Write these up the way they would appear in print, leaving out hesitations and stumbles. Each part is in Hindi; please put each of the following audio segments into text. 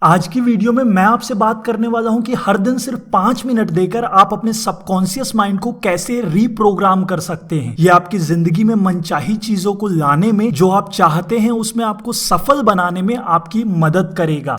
आज की वीडियो में मैं आपसे बात करने वाला हूं कि हर दिन सिर्फ 5 मिनट देकर आप अपने सबकॉन्शियस माइंड को कैसे रीप्रोग्राम कर सकते हैं। यह आपकी जिंदगी में मनचाही चीजों को लाने में, जो आप चाहते हैं उसमें आपको सफल बनाने में आपकी मदद करेगा।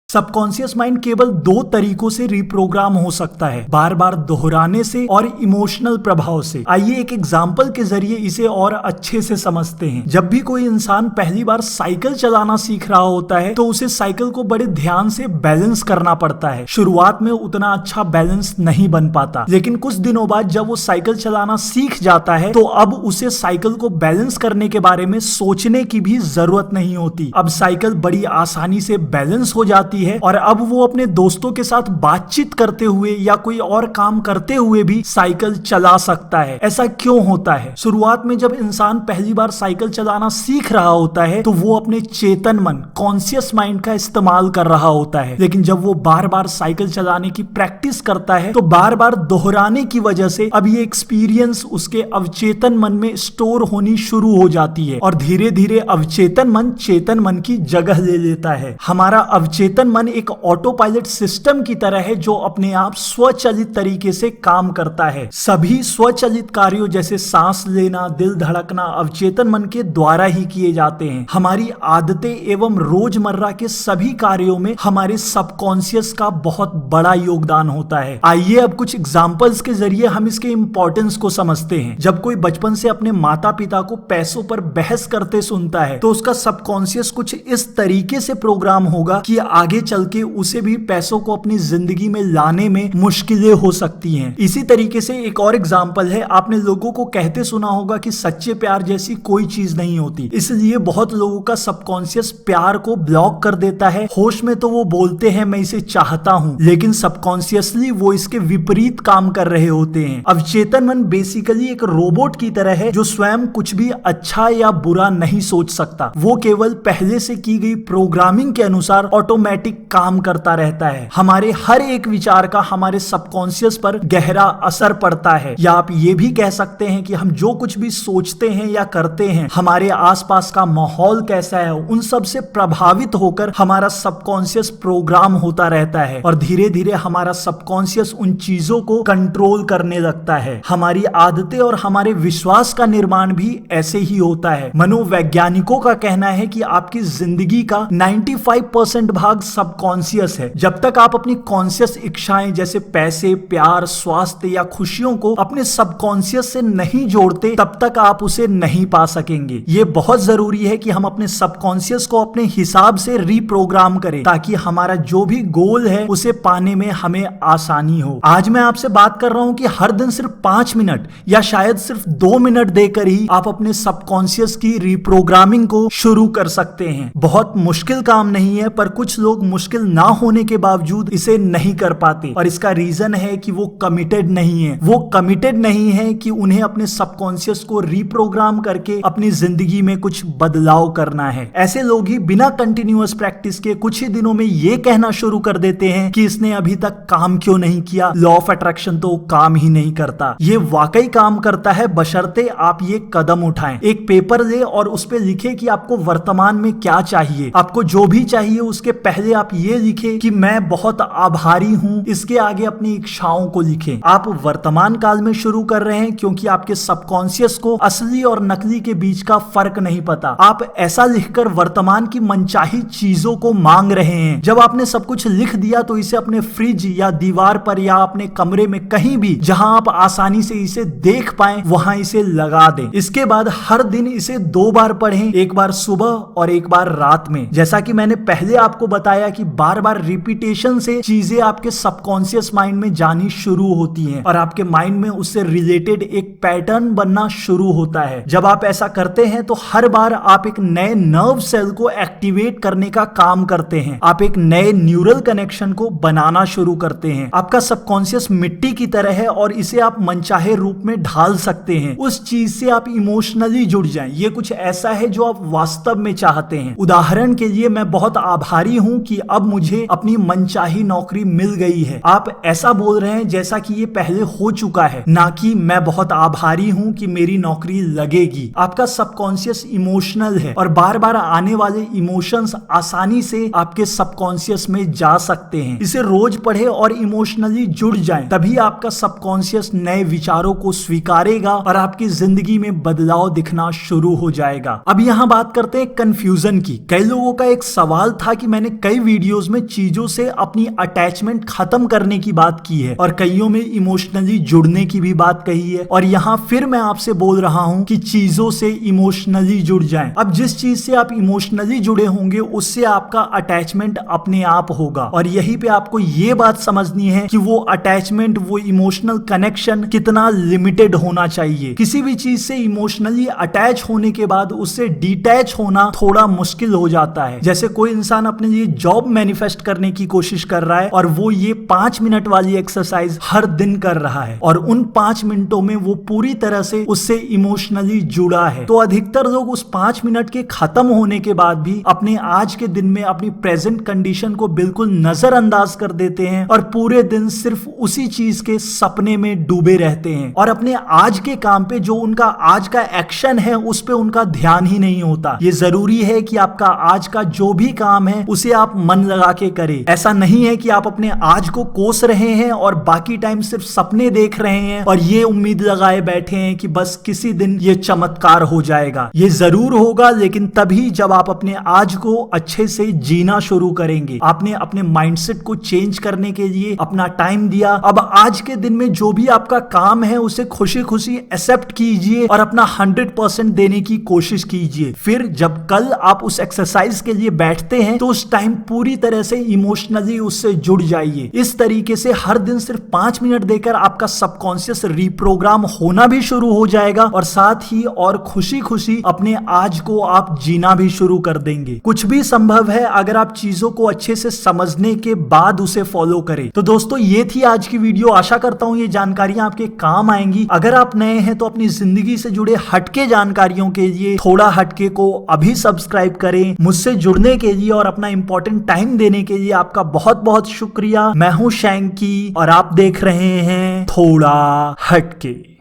सबकॉन्शियस माइंड केवल दो तरीकों से रिप्रोग्राम हो सकता है, बार बार दोहराने से और इमोशनल प्रभाव से। आइए एक एग्जाम्पल के जरिए इसे और अच्छे से समझते हैं। जब भी कोई इंसान पहली बार साइकिल चलाना सीख रहा होता है तो उसे साइकिल को बड़े ध्यान से बैलेंस करना पड़ता है। शुरुआत में उतना अच्छा बैलेंस नहीं बन पाता, लेकिन कुछ दिनों बाद जब वो साइकिल चलाना सीख जाता है तो अब उसे साइकिल को बैलेंस करने के बारे में सोचने की भी जरूरत नहीं होती। अब साइकिल बड़ी आसानी से बैलेंस हो जाती है और अब वो अपने दोस्तों के साथ बातचीत करते हुए या कोई और काम करते हुए भी साइकिल चला सकता है। ऐसा क्यों होता है? शुरुआत में जब इंसान पहली बार साइकिल चलाना सीख रहा होता है तो वो अपने चेतन मन, कॉन्शियस माइंड का इस्तेमाल कर रहा होता है, लेकिन जब वो बार बार साइकिल चलाने की प्रैक्टिस करता है तो बार बार दोहराने की वजह से अब ये एक्सपीरियंस उसके अवचेतन मन में स्टोर होनी शुरू हो जाती है और धीरे धीरे अवचेतन मन चेतन मन की जगह ले लेता है। हमारा अवचेतन मन एक ऑटो पायलट सिस्टम की तरह है जो अपने आप स्वचालित तरीके से काम करता है। सभी स्वचालित कार्यों जैसे सांस लेना, दिल धड़कना अवचेतन मन के द्वारा ही किए जाते हैं। हमारी आदतें एवं रोजमर्रा के सभी कार्यों में हमारे सबकॉन्शियस का बहुत बड़ा योगदान होता है। आइए अब कुछ एग्जांपल्स के जरिए हम इसके इंपॉर्टेंस को समझते हैं। जब कोई बचपन से अपने माता पिता को पैसों पर बहस करते सुनता है तो उसका सबकॉन्शियस कुछ इस तरीके से प्रोग्राम होगा कि आगे चल के उसे भी पैसों को अपनी जिंदगी में लाने में मुश्किलें हो सकती हैं। इसी तरीके से एक और एग्जांपल है, आपने लोगों को कहते सुना होगा कि सच्चे प्यार जैसी कोई चीज नहीं होती, इसलिए बहुत लोगों का सबकॉन्शियस प्यार को ब्लॉक कर देता है। होश में तो वो बोलते हैं मैं इसे चाहता हूं, लेकिन सबकॉन्शियसली वो इसके विपरीत काम कर रहे होते हैं। अवचेतन मन बेसिकली एक रोबोट की तरह है जो स्वयं कुछ भी अच्छा या बुरा नहीं सोच सकता। वो केवल पहले से की गई प्रोग्रामिंग के अनुसार ऑटोमेटिक काम करता रहता है। हमारे हर एक विचार का हमारे सबकॉन्शियस पर गहरा असर पड़ता है, या आप ये भी कह सकते हैं कि हम जो कुछ भी सोचते हैं या करते हैं, हमारे आसपास का माहौल कैसा है, उन सब से प्रभावित होकर हमारा सबकॉन्शियस प्रोग्राम होता रहता है और धीरे धीरे हमारा सबकॉन्शियस उन चीजों को कंट्रोल करने लगता है। हमारी आदतें और हमारे विश्वास का निर्माण भी ऐसे ही होता है। मनोवैज्ञानिकों का कहना है कि आपकी जिंदगी का 95% भाग सबकॉन्शियस है। जब तक आप अपनी कॉन्शियस इच्छाएं जैसे पैसे, प्यार, स्वास्थ्य या खुशियों को अपने सबकॉन्शियस से नहीं जोड़ते तब तक आप उसे नहीं पा सकेंगे। ये बहुत जरूरी है कि हम अपने सबकॉन्शियस को अपने हिसाब से रीप्रोग्राम करें ताकि हमारा जो भी गोल है उसे पाने में हमें आसानी हो। आज मैं आपसे बात कर रहा हूं कि हर दिन सिर्फ 5 मिनट या शायद सिर्फ 2 मिनट देकर ही आप अपने सबकॉन्शियस की रीप्रोग्रामिंग को शुरू कर सकते हैं। बहुत मुश्किल काम नहीं है, पर कुछ लोग मुश्किल ना होने के बावजूद इसे नहीं कर पाते और इसका रीजन है कि वो कमिटेड नहीं है। वो कमिटेड नहीं है कि उन्हें अपने सबकॉन्शियस को रीप्रोग्राम करके अपनी जिंदगी में कुछ बदलाव करना है। ऐसे लोग ही बिना कंटिन्यूअस प्रैक्टिस के कुछ ही दिनों में ये कहना शुरू कर देते हैं कि इसने अभी तक काम क्यों नहीं किया, लॉ ऑफ अट्रैक्शन तो काम ही नहीं करता। ये वाकई काम करता है बशर्ते आप ये कदम उठाएं। एक पेपर ले और उस पे लिखे कि आपको वर्तमान में क्या चाहिए। आपको जो भी चाहिए उसके पहले आप ये लिखे कि मैं बहुत आभारी हूं, इसके आगे अपनी इच्छाओं को लिखें। आप वर्तमान काल में शुरू कर रहे हैं क्योंकि आपके सबकॉन्शियस को असली और नकली के बीच का फर्क नहीं पता। आप ऐसा लिखकर वर्तमान की मनचाही चीजों को मांग रहे हैं। जब आपने सब कुछ लिख दिया तो इसे अपने फ्रिज या दीवार पर या अपने कमरे में कहीं भी जहां आप आसानी से इसे देख पाएं वहां इसे लगा दें। इसके बाद हर दिन इसे 2 बार पढ़ें, एक बार सुबह और एक बार रात में। जैसा कि मैंने पहले आपको बताया बताया कि बार बार रिपीटेशन से चीजें आपके सबकॉन्शियस माइंड में जानी शुरू होती हैं और आपके माइंड में उससे रिलेटेड एक पैटर्न बनना शुरू होता है। जब आप ऐसा करते हैं तो हर बार आप एक नए नर्व सेल को एक्टिवेट करने का काम करते हैं, आप एक नए न्यूरल कनेक्शन को बनाना शुरू करते हैं। आपका सबकॉन्शियस मिट्टी की तरह है और इसे आप मनचाहे रूप में ढाल सकते हैं। उस चीज से आप इमोशनली जुड़ जाएं। ये कुछ ऐसा है जो आप वास्तव में चाहते हैं। उदाहरण के लिए मैं बहुत आभारी हूं कि अब मुझे अपनी मनचाही नौकरी मिल गई है। आप ऐसा बोल रहे हैं जैसा कि ये पहले हो चुका है, ना कि मैं बहुत आभारी हूं कि मेरी नौकरी लगेगी। आपका सबकॉन्शियस इमोशनल है और बार बार आने वाले इमोशंस आसानी से आपके सबकॉन्शियस में जा सकते हैं। इसे रोज पढ़े और इमोशनली जुड़ जाएं, तभी आपका सबकॉन्शियस नए विचारों को स्वीकारेगा और आपकी जिंदगी में बदलाव दिखना शुरू हो जाएगा। अब यहाँ बात करते हैं कंफ्यूजन की। कई लोगों का एक सवाल था कि मैंने कई वीडियोस में चीजों से अपनी अटैचमेंट खत्म करने की बात की है और कईयों में इमोशनली जुड़ने की भी बात कही है, और यहाँ फिर मैं आपसे बोल रहा हूं कि चीजों से इमोशनली जुड़ जाएं। अब जिस चीज से आप इमोशनली जुड़े होंगे उससे आपका अटैचमेंट अपने आप होगा, और यहीं पे आपको ये बात समझनी है कि वो अटैचमेंट, वो इमोशनल कनेक्शन कितना लिमिटेड होना चाहिए। किसी भी चीज से इमोशनली अटैच होने के बाद उससे डिटैच होना थोड़ा मुश्किल हो जाता है। जैसे कोई इंसान अपने लिए जॉब मैनिफेस्ट करने की कोशिश कर रहा है और वो ये 5 मिनट वाली एक्सरसाइज हर दिन कर रहा है और उन 5 मिनटों में वो पूरी तरह से उससे इमोशनली जुड़ा है, तो अधिकतर लोग उस 5 मिनट के खत्म होने के बाद भी अपने आज के दिन में अपनी प्रेजेंट कंडीशन को बिल्कुल नजरअंदाज कर देते हैं और पूरे दिन सिर्फ उसी चीज के सपने में डूबे रहते हैं और अपने आज के काम पे, जो उनका आज का एक्शन है, उस पे उनका ध्यान ही नहीं होता। ये जरूरी है कि आपका आज का जो भी काम है उसे आप मन लगा के करें। ऐसा नहीं है कि आप अपने आज को कोस रहे हैं और बाकी टाइम सिर्फ सपने देख रहे हैं और ये उम्मीद लगाए बैठे हैं कि बस किसी दिन ये चमत्कार हो जाएगा। ये जरूर होगा, लेकिन तभी जब आप अपने आज को अच्छे से जीना शुरू करेंगे। आपने अपने माइंडसेट को चेंज करने के लिए अपना टाइम दिया। अब आज के दिन में जो भी आपका काम है उसे खुशी खुशी एक्सेप्ट कीजिए और अपना 100% देने की कोशिश कीजिए। फिर जब कल आप उस एक्सरसाइज के लिए बैठते हैं तो उस टाइम पूरी तरह से इमोशनली उससे जुड़ जाइए। इस तरीके से हर दिन सिर्फ 5 मिनट देकर आपका सबकॉन्शियस रिप्रोग्राम होना भी शुरू हो जाएगा और साथ ही और खुशी खुशी अपने आज को आप जीना भी शुरू कर देंगे। कुछ भी संभव है अगर आप चीजों को अच्छे से समझने के बाद उसे फॉलो करें। तो दोस्तों, ये थी आज की वीडियो। आशा करता हूं ये जानकारियां आपके काम आएंगी। अगर आप नए हैं तो अपनी जिंदगी से जुड़े हटके जानकारियों के लिए थोड़ा हटके को अभी सब्सक्राइब करें। मुझसे जुड़ने के लिए और अपना इंपॉर्टेंट टाइम देने के लिए आपका बहुत बहुत शुक्रिया। मैं हूं शैंकी और आप देख रहे हैं थोड़ा हटके।